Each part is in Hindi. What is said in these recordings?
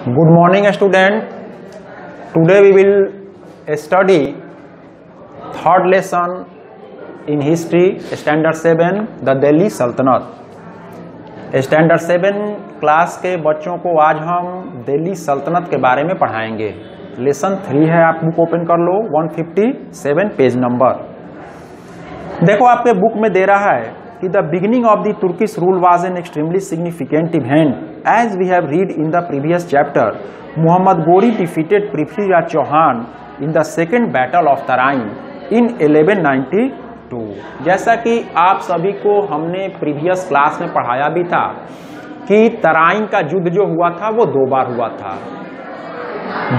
Good morning, student. Today we will study third lesson in history, standard 7, the Delhi Sultanate. Standard 7 class के बच्चों को आज हम दिल्ली सल्तनत के बारे में पढ़ाएंगे। लेसन 3 है, आप बुक ओपन कर लो, 157 पेज नंबर। देखो आपके बुक में दे रहा है कि the beginning of the Turkish rule was an extremely significant event as we have read in the previous chapter. Mohammad Ghori defeated Prithviraj Chauhan in the second battle of Tarain in 1192। जैसा कि आप सभी को हमने प्रीवियस क्लास में पढ़ाया भी था कि तराइन का युद्ध जो हुआ था वो 2 बार हुआ था।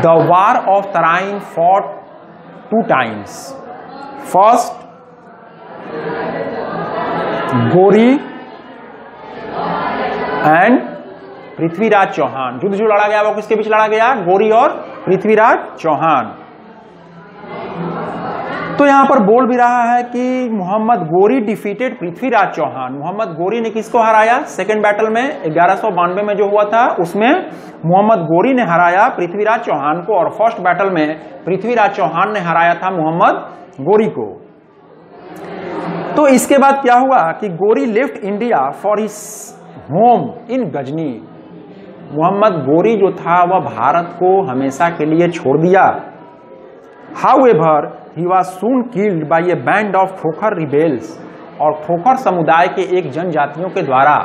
The war of Tarain fought 2 times। First गोरी एंड पृथ्वीराज चौहान, युद्ध जो लड़ा गया वो किसके बीच लड़ा गया? गोरी और पृथ्वीराज चौहान। तो यहां पर बोल भी रहा है कि मोहम्मद गोरी डिफीटेड पृथ्वीराज चौहान। मोहम्मद गोरी ने किसको हराया? सेकेंड बैटल में 1192 में जो हुआ था उसमें मोहम्मद गोरी ने हराया पृथ्वीराज चौहान को, और फर्स्ट बैटल में पृथ्वीराज चौहान ने हराया था मोहम्मद गोरी को। तो इसके बाद क्या हुआ कि Ghori left India for his home in Ghazni. Mohammad Ghori जो था वह भारत को हमेशा के लिए छोड़ दिया। However he was soon killed by a band of Khokhar rebels, और खोखर समुदाय के एक जनजातियों के द्वारा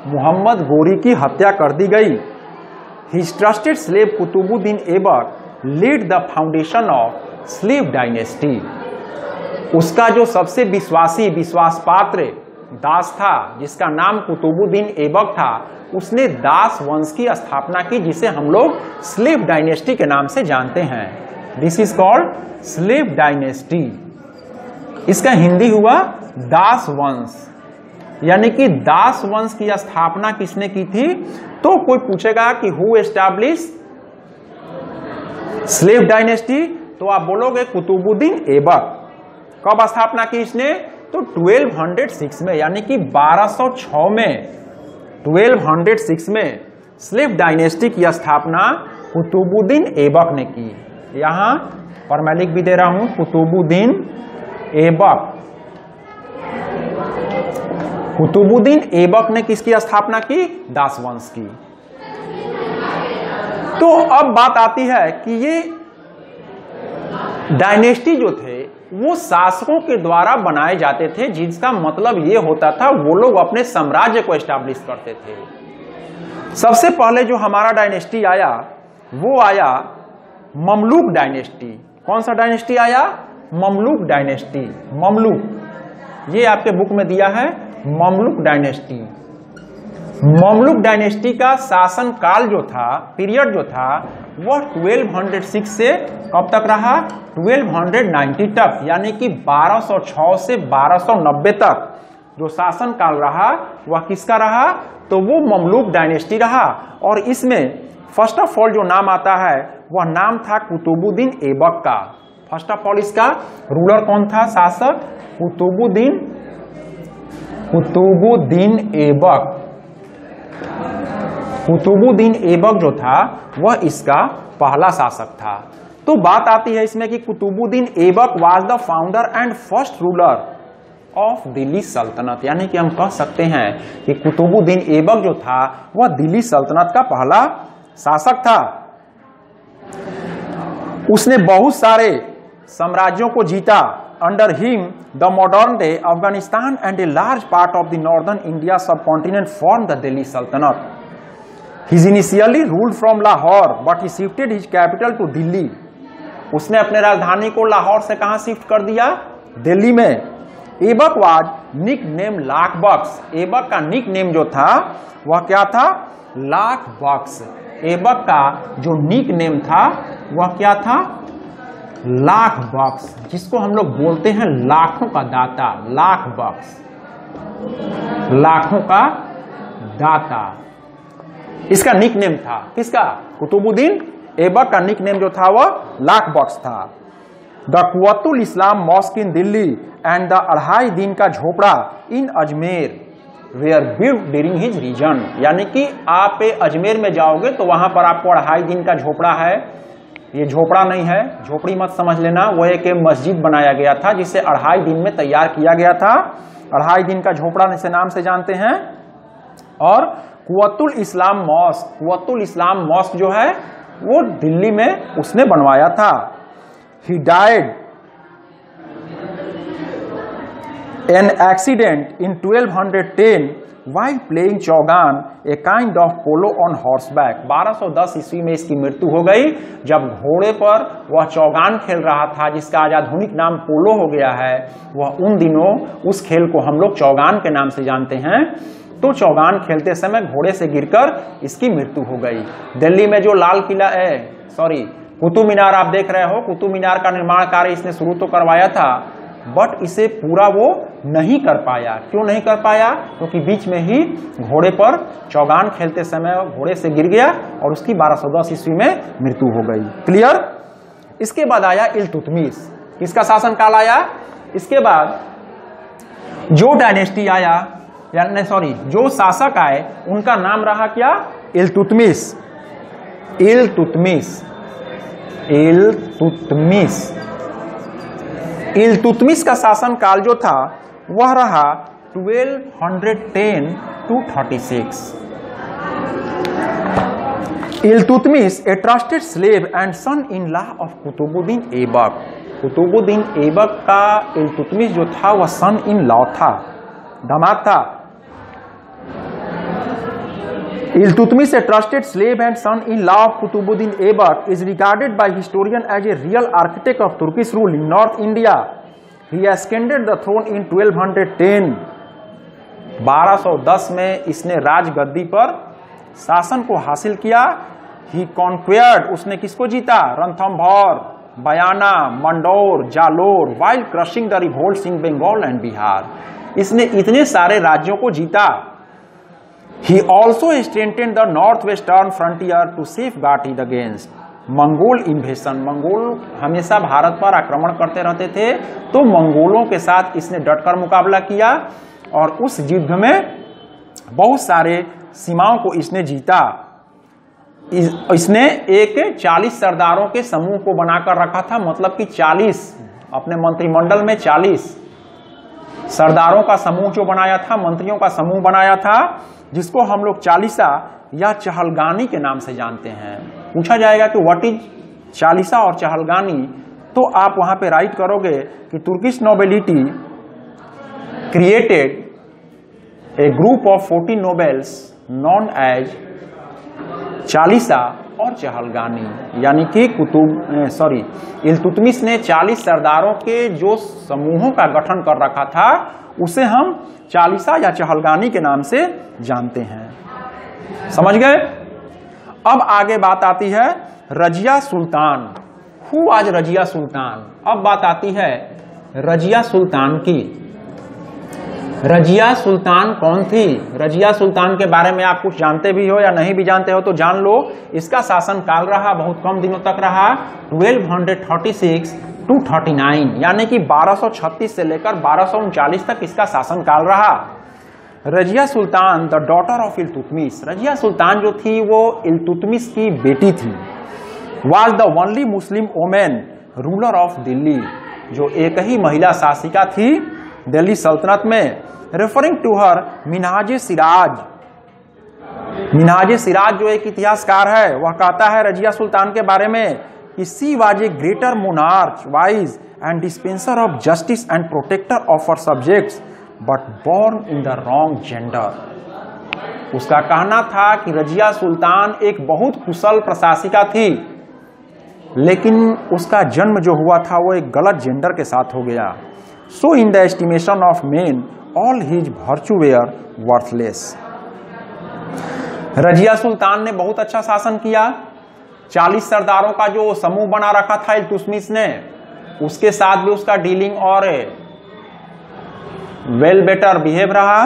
मोहम्मद गोरी की हत्या कर दी गई। His trusted slave Qutbuddin Aibak lead the foundation of slave dynasty. उसका जो सबसे विश्वास पात्र दास था जिसका नाम कुतुबुद्दीन ऐबक था, उसने दास वंश की स्थापना की जिसे हम लोग स्लेव डायनेस्टी के नाम से जानते हैं। This is called slave dynasty. इसका हिंदी हुआ दास वंश, यानी कि दास वंश की स्थापना किसने की थी? तो कोई पूछेगा कि हु एस्टैब्लिश स्लेव डायनेस्टी, तो आप बोलोगे कुतुबुद्दीन ऐबक। कब स्थापना की इसने? तो 1206 में, यानी कि 1206 में, 1206 में स्लेव डायनेस्टी की स्थापना कुतुबुद्दीन ऐबक ने की। यहां और मैं लिख भी दे रहा हूं कुतुबुद्दीन ऐबक। कुतुबुद्दीन ऐबक ने किसकी स्थापना की? दास वंश की। तो अब बात आती है कि ये डायनेस्टी जो थे वो शासकों के द्वारा बनाए जाते थे, जिसका मतलब ये होता था वो लोग अपने साम्राज्य को एस्टैब्लिश करते थे। सबसे पहले जो हमारा डायनेस्टी आया वो आया ममलूक डायनेस्टी। कौन सा डायनेस्टी आया? Mamluk dynasty. ममलूक, ये आपके बुक में दिया है, ममलूक डायनेस्टी। ममलूक डायनेस्टी का शासन काल जो था, पीरियड जो था, वह 1206 से कब तक रहा? 1290 तक, यानी कि 1206 से 1290 तक जो शासन काल रहा वह किसका रहा? तो वो ममलूक डायनेस्टी रहा। और इसमें फर्स्ट ऑफ ऑल जो नाम आता है वह नाम था कुतुबुद्दीन ऐबक का। फर्स्ट ऑफ ऑल इसका रूलर कौन था? शासक कुतुबुद्दीन ऐबक। कुतुबुद्दीन ऐबक जो था वह इसका पहला शासक था। तो बात आती है इसमें कि Qutbuddin Aibak was the founder and first ruler of Delhi sultanate, यानी कि हम कह सकते हैं कि कुतुबुद्दीन ऐबक जो था वह दिल्ली सल्तनत का पहला शासक था। उसने बहुत सारे साम्राज्यों को जीता। Under him the modern day Afghanistan and a large part of the northern India सब कॉन्टिनेंट फॉर्म द दिल्ली सल्तनत। He initially ruled from Lahore, but he shifted his capital to Delhi. उसने अपने राजधानी को लाहौर से कहां शिफ्ट कर दिया? दिल्ली में। Aibak was nick name Lakh Baksh. Aibak का निक नेम जो था वह क्या था? लाख बक्स। ऐबक का जो निक नेम था वह क्या था? लाख बक्स, जिसको हम लोग बोलते हैं लाखों का दाता। लाख बक्स, लाखों का दाता, इसका निक नेम था। किसका? कुतुबुद्दीन ऐबक का निक नेम जो था वह लाख बक्स था। The Quwwatul Islam mosque in Delhi and the Adhai Din Ka Jhonpra in Ajmer. Were build during his reign. यानी कि आप अजमेर में जाओगे तो वहां पर आपको 2.5 दिन का झोपड़ा है। ये झोपड़ा नहीं है, झोपड़ी मत समझ लेना, वो एक मस्जिद बनाया गया था जिसे 2.5 दिन में तैयार किया गया था। 2.5 दिन का झोपड़ा से नाम से जानते हैं। और कुव्वतुल इस्लाम मॉस्क, कुव्वतुल इस्लाम मॉस्क जो है वो दिल्ली में उसने बनवाया था। He died an accident in 1210 while playing Chaugan a kind of polo on horseback. 1210 ईस्वी में इसकी मृत्यु हो गई जब घोड़े पर वह चौगान खेल रहा था, जिसका आज आधुनिक नाम पोलो हो गया है। वह उन दिनों उस खेल को हम लोग चौगान के नाम से जानते हैं। तो चौगान खेलते समय घोड़े से गिरकर इसकी मृत्यु हो गई। दिल्ली में जो लाल किला कुतुब मीनार आप देख रहे हो, कुतुब मीनार का निर्माण कार्य इसने शुरू तो करवाया था, बट इसे पूरा वो नहीं कर पाया। क्यों नहीं कर पाया? क्योंकि बीच में ही घोड़े पर चौगान खेलते समय घोड़े से गिर गया और उसकी 1210 ईस्वी में मृत्यु हो गई। क्लियर? इसके बाद आया इल्तुतमिश। किसका शासन काल आया? इसके बाद जो डायनेस्टी आया, जो शासक आए उनका नाम रहा क्या? इल्तुतमिश। इल्तुतमिश, इल्तुतमिश, इल्तुतमिश का शासन काल जो था वह रहा 1210 to 36। Iltutmish a trusted slave and son in law of Qutbuddin Aibak. Qutbuddin Aibak का इल्तुतमिश जो था वह सन इन लॉ था, दामाद था। Iltutmish, a trusted slave and son-in-law of Qutbuddin Aibak, is regarded by historians as a real architect of Turkish rule in North India. He ascended the throne in 1210. 1210 में इसने राजगद्दी पर शासन को हासिल किया। He conquered, उसने किसको जीता? रणथंभौर, बयाना, Mandore, Jalore, while crushing the revolts in Bengal and Bihar. इसने इतने सारे राज्यों को जीता। He also strengthened the northwestern frontier to safeguard it against Mongol इन्वेशन। Mongol हमेशा भारत पर आक्रमण करते रहते थे, तो मंगोलों के साथ इसने डटकर मुकाबला किया और उस युद्ध में बहुत सारे सीमाओं को इसने जीता। इसने एक 40 सरदारों के समूह को बनाकर रखा था, मतलब कि 40 अपने मंत्रिमंडल में 40 सरदारों का समूह जो बनाया था, मंत्रियों का समूह बनाया था, जिसको हम लोग चालीसा या चहलगानी के नाम से जानते हैं। पूछा जाएगा कि व्हाट इज चालीसा और चहलगानी, तो आप वहां पे राइट करोगे कि Turkish nobility created a group of 14 nobles known as Chalisa और चहलगानी। यानी कि इल्तुतमिश ने 40 सरदारों के जो समूहों का गठन कर रखा था उसे हम चालीसा या चहलगानी के नाम से जानते हैं। समझ गए? अब आगे बात आती है रजिया सुल्तान। हु आज रजिया सुल्तान? अब बात आती है रजिया सुल्तान की। रजिया सुल्तान कौन थी? रजिया सुल्तान के बारे में आप कुछ जानते भी हो या नहीं भी जानते हो तो जान लो। इसका शासन काल रहा, बहुत कम दिनों तक रहा, 1236 to 39, यानी कि 1236 से लेकर 1239 तक इसका शासन काल रहा। Razia Sultan the daughter of Iltutmish. Razia Sultan जो थी वो इल्तुतमिश की बेटी थी। Was the only Muslim women ruler of Delhi, जो एक ही महिला शासिका थी दिल्ली सल्तनत में। Referring to her Minhaj Siraj. Minhaj Siraj जो एक इतिहासकार है वह कहता है रजिया सुल्तान के बारे में कि she was a greater monarch, wise and dispenser of justice and protector of her subjects but born in the wrong gender. उसका कहना था कि रजिया सुल्तान एक बहुत कुशल प्रशासिका थी, लेकिन उसका जन्म जो हुआ था वो एक गलत जेंडर के साथ हो गया। So in the estimation of men all his virtue were worthless. Razia Sultan ने बहुत अच्छा शासन किया। 40 सरदारों का जो समूह बना रखा था इल्तुतमिश ने, उसके साथ भी उसका डीलिंग और वेल बेटर बिहेव रहा।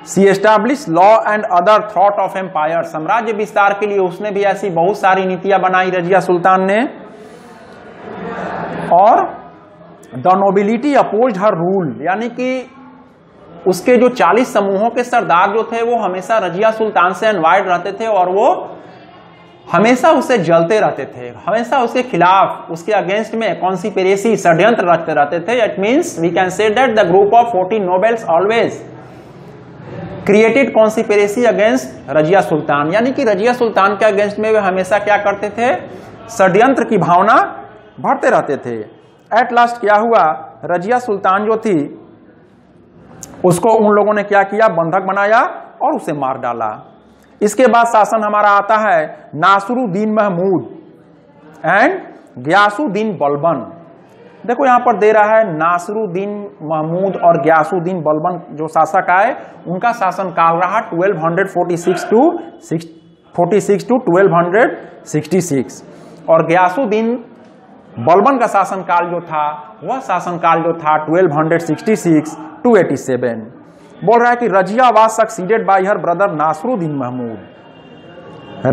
She establish law and other thought of empire. साम्राज्य विस्तार के लिए उसने भी ऐसी बहुत सारी नीतियां बनाई रजिया सुल्तान ने। और the nobility opposed her rule, यानी कि उसके जो 40 समूहों के सरदार जो थे वो हमेशा रजिया सुल्तान से अनवाइड रहते थे और वो हमेशा उसे जलते रहते थे, हमेशा उसके खिलाफ, उसके अगेंस्ट में कॉन्स्पिरेसी, षड्यंत्र रखते रहते थे। It means we can say that the group of 14 nobles always created conspiracy against Razia Sultan, यानी कि रजिया सुल्तान के अगेंस्ट में वे हमेशा क्या करते थे, षड्यंत्र की भावना भरते रहते थे। एट लास्ट क्या हुआ, रजिया सुल्तान जो थी उसको उन लोगों ने क्या किया, बंधक बनाया और उसे मार डाला। इसके बाद शासन हमारा आता है नासरुद्दीन महमूद एंड गियासुद्दीन बलबन। देखो यहां पर दे रहा है नासरुद्दीन महमूद और गियासुद्दीन बलबन जो शासक आए, उनका शासन काल रहा 1246 टू 1266 और गियासुद्दीन बलबन का शासन काल जो था वह शासन काल जो था 1266 टू 87। बोल रहा है कि Razia was succeeded by her brother Nasiruddin Mahmud.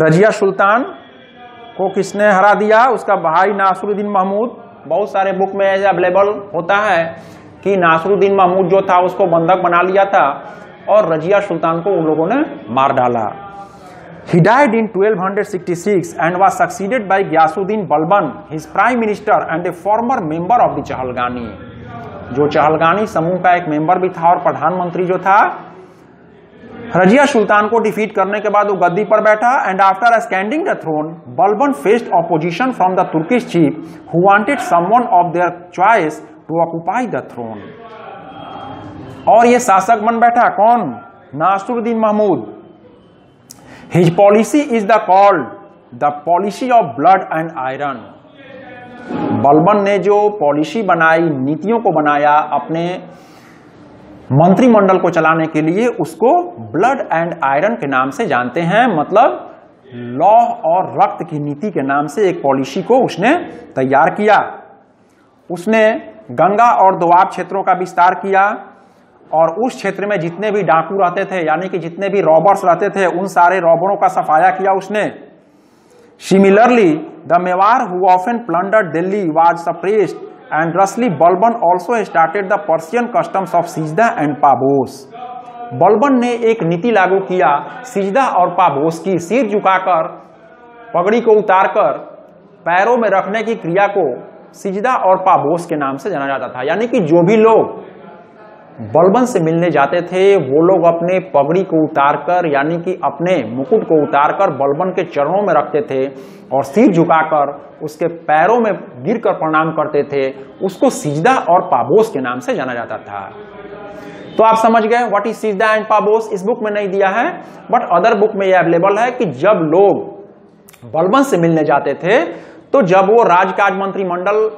Razia Sultan को किसने हरा दिया, उसका भाई नासरुद्दीन महमूद। बहुत सारे बुक में ऐसे अवेलेबल होता है कि नासरुद्दीन महमूद जो था उसको बंधक बना लिया था और रजिया सुल्तान को उन लोगों ने मार डाला। He died in 1266 and was succeeded by Ghiyasuddin Balban, his prime minister and a former member of the चहलगानी। जो चहलगानी समूह का एक मेंबर भी था और प्रधानमंत्री जो था। रजिया सुल्तान को डिफीट करने के बाद वो गद्दी पर बैठा and after ascending the throne, Balban faced opposition from the Turkish chief who wanted someone of their choice to occupy the throne। और ये शासक बन बैठा कौन, Nasruddin Mahmood. His policy is the policy of blood and iron। Balban ने जो पॉलिसी बनाई, नीतियों को बनाया अपने मंत्रिमंडल को चलाने के लिए, उसको ब्लड एंड आयरन के नाम से जानते हैं। मतलब लौह और रक्त की नीति के नाम से एक पॉलिसी को उसने तैयार किया। उसने गंगा और दोआब क्षेत्रों का विस्तार किया और उस क्षेत्र में जितने भी डाकू रहते थे, यानी कि जितने भी रॉबर्स रहते थे, उन सारे रॉबरों का सफाया किया उसने। Similarly the Mewar who often plundered Delhi was suppressed and ruthlessly Balban also started the Persian customs of sijda and paibos. Balban ने एक नीति लागू किया सिजदा और पाबोस की। सिर झुकाकर पगड़ी को उतारकर पैरों में रखने की क्रिया को सिजदा और पाबोस के नाम से जाना जाता था। यानी कि जो भी लोग बलबन से मिलने जाते थे वो लोग अपने पगड़ी को उतारकर, यानी कि अपने मुकुट को उतारकर बलबन के चरणों में रखते थे और सिर झुकाकर उसके पैरों में गिरकर प्रणाम करते थे। उसको सिजदा और पाबोस के नाम से जाना जाता था। तो आप समझ गए व्हाट इज सिजदा एंड पाबोस। इस बुक में नहीं दिया है बट अदर बुक में यह अवेलेबल है कि जब लोग बलबन से मिलने जाते थे तो जब वो राजकाज मंत्रिमंडल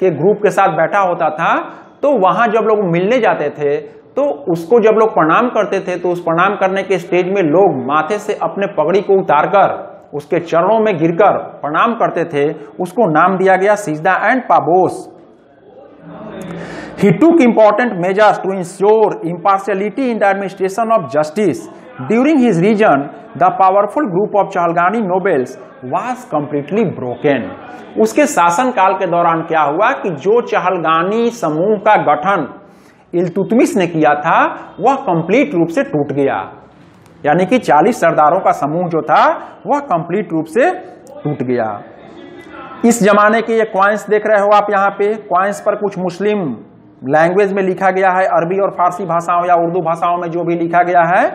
के ग्रुप के साथ बैठा होता था तो वहां जब लोग मिलने जाते थे तो उसको जब लोग प्रणाम करते थे तो उस प्रणाम करने के स्टेज में लोग माथे से अपने पगड़ी को उतारकर उसके चरणों में गिरकर प्रणाम करते थे। उसको नाम दिया गया सिजदा and पाबोस। He took important measures to ensure impartiality in the administration of justice. During his reign, the powerful group of Chahalgani nobles was completely broken. उसके शासन काल के दौरान क्या हुआ कि जो चहलगानी समूह का गठन इल्तुतमिश ने किया था वह कंप्लीट रूप से टूट गया। यानी कि 40 सरदारों का समूह जो था वह कंप्लीट रूप से टूट गया। इस जमाने के ये क्वाइंस देख रहे हो आप यहाँ पे, क्वाइंस पर कुछ मुस्लिम लैंग्वेज में लिखा गया है, अरबी और फारसी भाषाओं या उर्दू भाषाओं में जो भी लिखा गया है।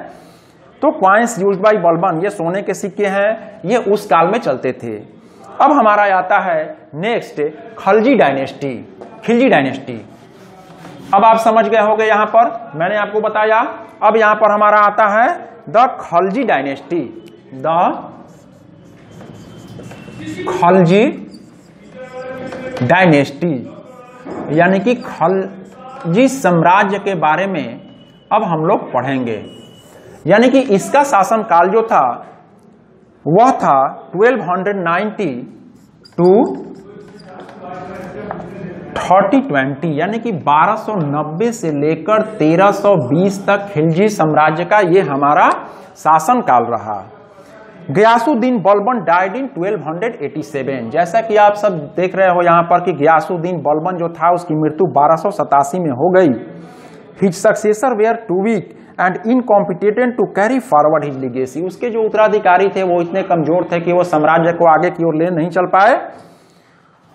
तो क्वाइंस यूज्ड बाय बलबन, ये सोने के सिक्के हैं, ये उस काल में चलते थे। अब हमारा आता है next Khalji dynasty, Khilji dynasty. अब आप समझ गए होंगे यहां पर मैंने आपको बताया। अब यहां पर हमारा आता है the Khalji dynasty, the Khalji dynasty, यानी कि खलजी साम्राज्य के बारे में अब हम लोग पढ़ेंगे। यानी कि इसका शासन काल जो था वह था 1290 टू 3020, यानी कि 1290 से लेकर 1320 तक खिलजी साम्राज्य का ये हमारा शासन काल रहा। Ghiyasuddin Balban died in 1287। जैसा कि आप सब देख रहे हो यहाँ पर कि गियासुद्दीन बलबन जो था उसकी मृत्यु 1287 में हो गई। His successor were too weak and incompetent to carry forward his legacy. उसके जो उत्तराधिकारी थे वो इतने कमजोर थे कि वो साम्राज्य को आगे की ओर ले नहीं चल पाए।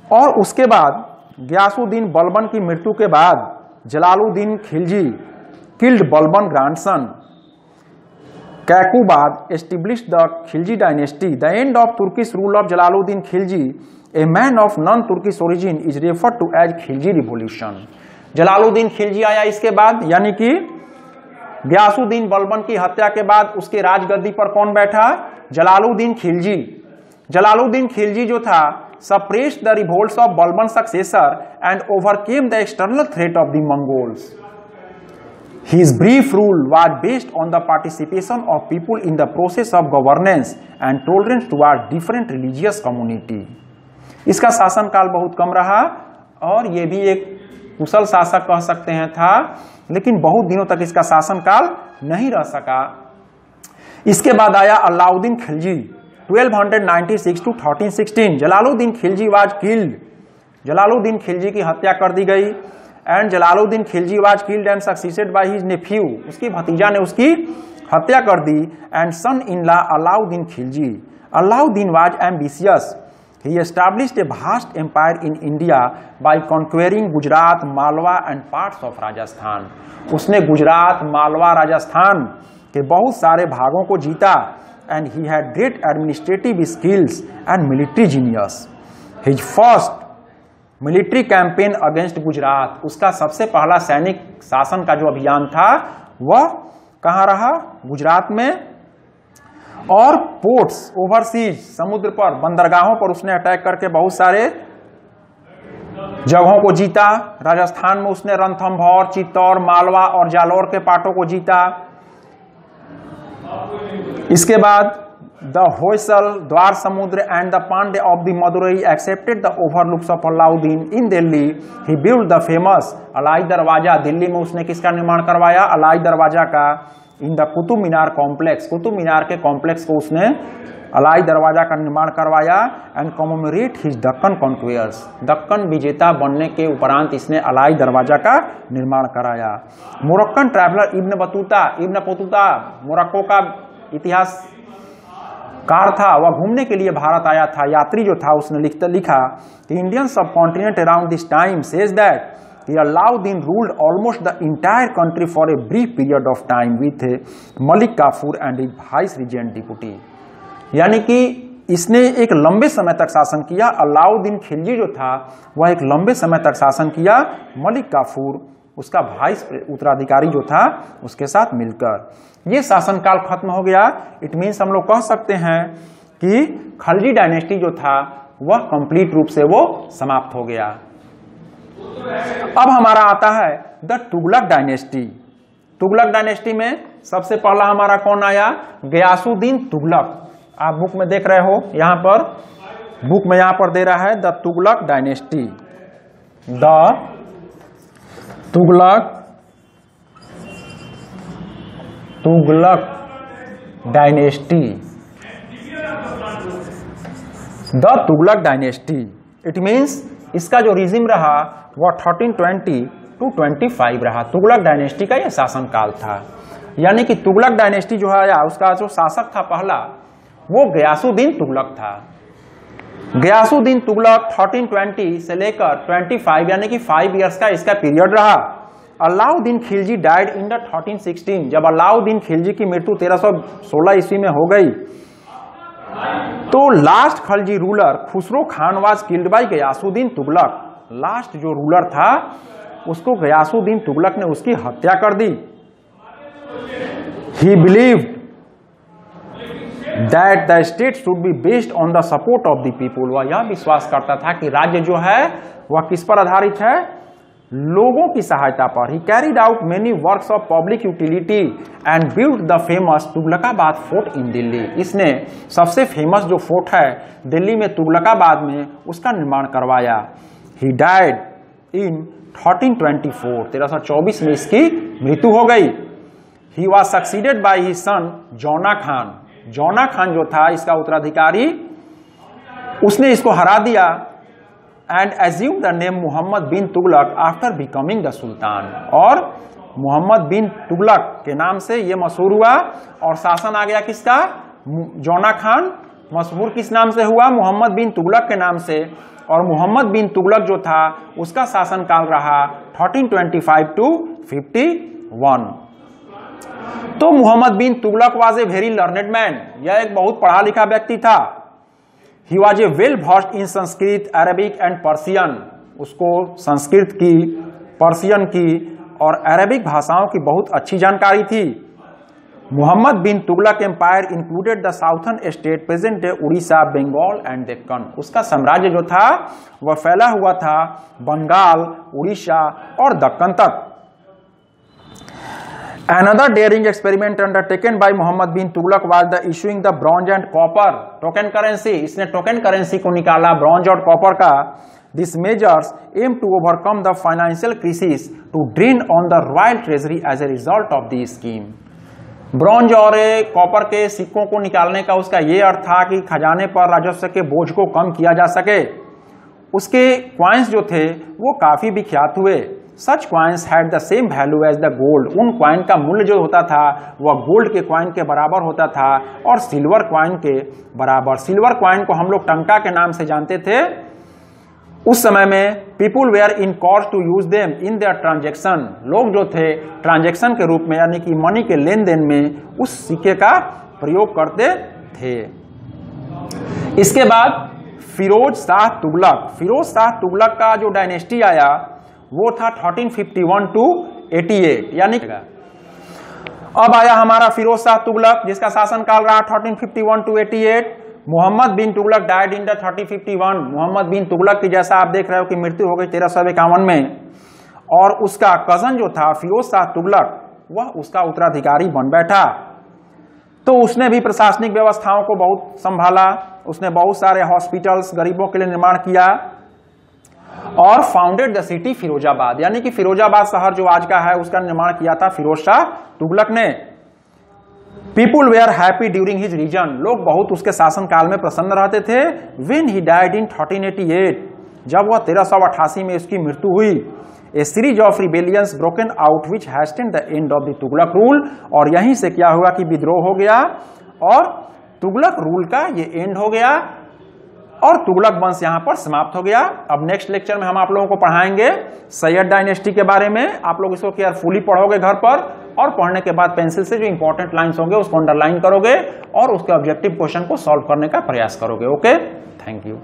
और उसके बाद गियासुद्दीन बलबन की मृत्यु के बाद Jalaluddin Khilji killed Balban grandson Kaiqubad established the Khilji dynasty. The end of Turkish rule of Jalaluddin Khilji, a man of non-Turkish origin, is referred to as Khilji Revolution. Jalaluddin Khilji आया इसके बाद, यानी कि गियासुद्दीन बलबन की हत्या के बाद उसके राजगद्दी पर कौन बैठा? जलालुद्दीन खिलजी। जलालुद्दीन खिलजी जो था suppressed the revolts of Balban's successor and overcame the external threat of the Mongols. His brief rule was based on the participation of people in the process of governance and tolerance toward different religious community. इसका शासनकाल बहुत कम रहा और ये भी एक कुशल शासक कह सकते हैं था, लेकिन बहुत दिनों तक इसका शासनकाल नहीं रह सका। इसके बाद आया Alauddin Khilji 1296 to 1316। Jalaluddin Khilji was killed, Jalaluddin Khilji की हत्या कर दी गई। And Jalaluddin Khilji was killed and succeeded by his nephew, उसकी भतीजा ने उसकी हत्या कर दी। And son in law Alauddin Khilji. Alauddin was ambitious, he established a vast empire in India by conquering Gujarat, Malwa and parts of Rajasthan. उसने गुजरात, मालवा, राजस्थान के बहुत सारे भागों को जीता। And he had great administrative skills and military genius. His first military campaign against Gujarat, उसका सबसे पहला सैनिक शासन का जो अभियान था वह कहां रहा? गुजरात में। और पोर्ट्स, ओवरसीज, समुद्र पर, बंदरगाहों पर उसने अटैक करके बहुत सारे जगहों को जीता। राजस्थान में उसने रणथंभौर, चित्तौड़, मालवा और जालौर के पाटों को जीता। इसके बाद the Hoysala, Dwarasamudra and the Pandya of the Madurai accepted the overlooks of Alauddin in Delhi. He build the famous Alai Darwaza. Delhi में उसने किसका निर्माण करवाया? अलाई दरवाजा का। In the Qutub Minar complex, Qutub Minar के कॉम्प्लेक्स को उसने अलाई दरवाजा का निर्माण करवाया। And commemorate his Deccan conquests, Deccan विजेता बनने के उपरांत इसने अलाई दरवाजा का निर्माण कराया। Moroccan traveller Ibn Battuta Morocco का इतिहास कार था, वह घूमने के लिए भारत आया था। यात्री जो था उसने लिखा कि Indian subcontinent around this time says that Alauddin ruled almost the entire country for a brief period of time with Malik Kafur and his vice regent deputy. यानी कि इसने एक लंबे समय तक शासन किया। अलाउद्दीन खिलजी जो था वह एक लंबे समय तक शासन किया मलिक काफूर, उसका वाइस उत्तराधिकारी जो था, उसके साथ मिलकर। ये शासनकाल खत्म हो गया। इट मीन्स हम लोग कह सकते हैं कि खिलजी डायनेस्टी जो था वह कंप्लीट रूप से वो समाप्त हो गया। अब हमारा आता है the Tughlaq dynasty. Tughlaq dynasty में सबसे पहला हमारा कौन आया? गियासुद्दीन तुगलक। आप बुक में देख रहे हो, यहां पर बुक में यहां पर दे रहा है the Tughlaq dynasty, the Tughlaq dynasty, the Tughlaq dynasty. It means इसका जो रिजिम रहा वह 1320 to 25 रहा। तुगलक डायनेस्टी का यह शासनकाल था। यानी कि तुगलक डायनेस्टी जो आया उसका जो शासक था पहला वो गियासुद्दीन तुगलक था। गियासुद्दीन तुगलक 1320 से लेकर 25 यानी कि 5 इयर्स का इसका पीरियड रहा। Alauddin Khilji died in the 1316। जब अलाउद्दीन खिलजी की मृत्यु 1316 ईस्वी में हो गई तो last Khilji ruler Khusro Khan was killed by Ghiyasuddin Tughlaq. Last जो रूलर था उसको गियासुद्दीन तुगलक ने उसकी हत्या कर दी। He believed that the state should be based on the support of the people. वह यह विश्वास करता था कि राज्य जो है वह किस पर आधारित है? लोगों की सहायता पर। He carried out many works of public utility and build the famous Tughlakabad fort in Delhi. इसने सबसे फेमस जो फोर्ट है दिल्ली में तुगलकाबाद में, उसका निर्माण करवाया। ही डाइड इन 1324, 1324 में इसकी मृत्यु हो गई। He was succeeded by his son जौना खान। जौना खान जो था इसका उत्तराधिकारी, उसने इसको हरा दिया। And assume the name Mohammad bin Tughlaq after becoming the sultan. और मोहम्मद बिन तुगलक के नाम से ये मशहूर हुआ। और शासन आ गया किसका? जौना खान। मशहूर किस नाम से हुआ? मोहम्मद बिन तुगलक के नाम से। और मोहम्मद बिन तुगलक जो था उसका शासनकाल रहा 1325 to 51। तो Mohammad bin Tughlaq was a very learned man, यह एक बहुत पढ़ा लिखा व्यक्ति था। He was a well versed in Sanskrit, Arabic and Persian. उसको संस्कृत की, पर्सियन की और अरबिक भाषाओं की बहुत अच्छी जानकारी थी। Mohammad bin Tughlaq empire included the southern state present day Orissa, Bengal and Deccan. उसका साम्राज्य जो था वह फैला हुआ था बंगाल, उड़ीसा और दक्कन तक। Another daring experiment undertaken by Muhammad bin Tughlaq was the issuing the bronze and copper token currency। इसने टोकन करेंसी को निकाला, ब्रॉन्ज और कॉपर का। These measures aim to overcome the financial crisis to drain on the royal treasury as a result of the scheme। Bronze और कॉपर के सिक्कों को निकालने का उसका ये अर्थ था कि खजाने पर राजस्व के बोझ को कम किया जा सके। उसके क्वाइंस जो थे वो काफी विख्यात हुए। Such coins had the same value as the gold. उन क्वाइन का मूल्य जो होता था वह गोल्ड के क्वाइन के बराबर होता था और सिल्वर क्वाइन के बराबर। सिल्वर क्वाइन को हम लोग टंका के नाम से जानते थे। उस समय में people were in course to use them in their transaction. लोग जो थे ट्रांजेक्शन के रूप में यानी कि मनी के लेन देन में उस सिक्के का प्रयोग करते थे। इसके बाद फिरोज शाह तुगलक। फिरोज शाह तुगलक का जो डायनेस्टी आया वो था 1351 to 88 यानी अब आया हमारा फिरोज शाह तुगलक जिसका शासनकाल रहा 1351 to 88। Mohammad bin Tughlaq died in the 1351। Mohammad bin Tughlaq की जैसा आप देख रहे हो कि मृत्यु हो गई 1351 में। और उसका कजन जो था फिरोज शाह तुगलक वह उसका उत्तराधिकारी बन बैठा। तो उसने भी प्रशासनिक व्यवस्थाओं को बहुत संभाला। उसने बहुत सारे हॉस्पिटल्स गरीबों के लिए निर्माण किया और फाउंडेड द सिटी फिरोजाबाद यानी कि फिरोजाबाद शहर जो आज का है उसका निर्माण किया था फिरोज शाह तुगलक ने। People were happy during his region. लोग बहुत उसके शासनकाल में प्रसन्न रहते थे। व्हेन ही डाइड इन 1388 जब वह 1388 में उसकी मृत्यु हुई। A series of rebellions broken out which hastened the end of the Tughlaq rule. और यहीं से क्या हुआ कि विद्रोह हो गया और तुगलक रूल का ये एंड हो गया और तुगलक वंश यहां पर समाप्त हो गया। अब नेक्स्ट लेक्चर में हम आप लोगों को पढ़ाएंगे सैयद डायनेस्टी के बारे में। आप लोग इसको केयरफुली पढ़ोगे घर पर और पढ़ने के बाद पेंसिल से जो इंपॉर्टेंट लाइंस होंगे उसको अंडरलाइन करोगे और उसके ऑब्जेक्टिव क्वेश्चन को सॉल्व करने का प्रयास करोगे। Okay, thank you.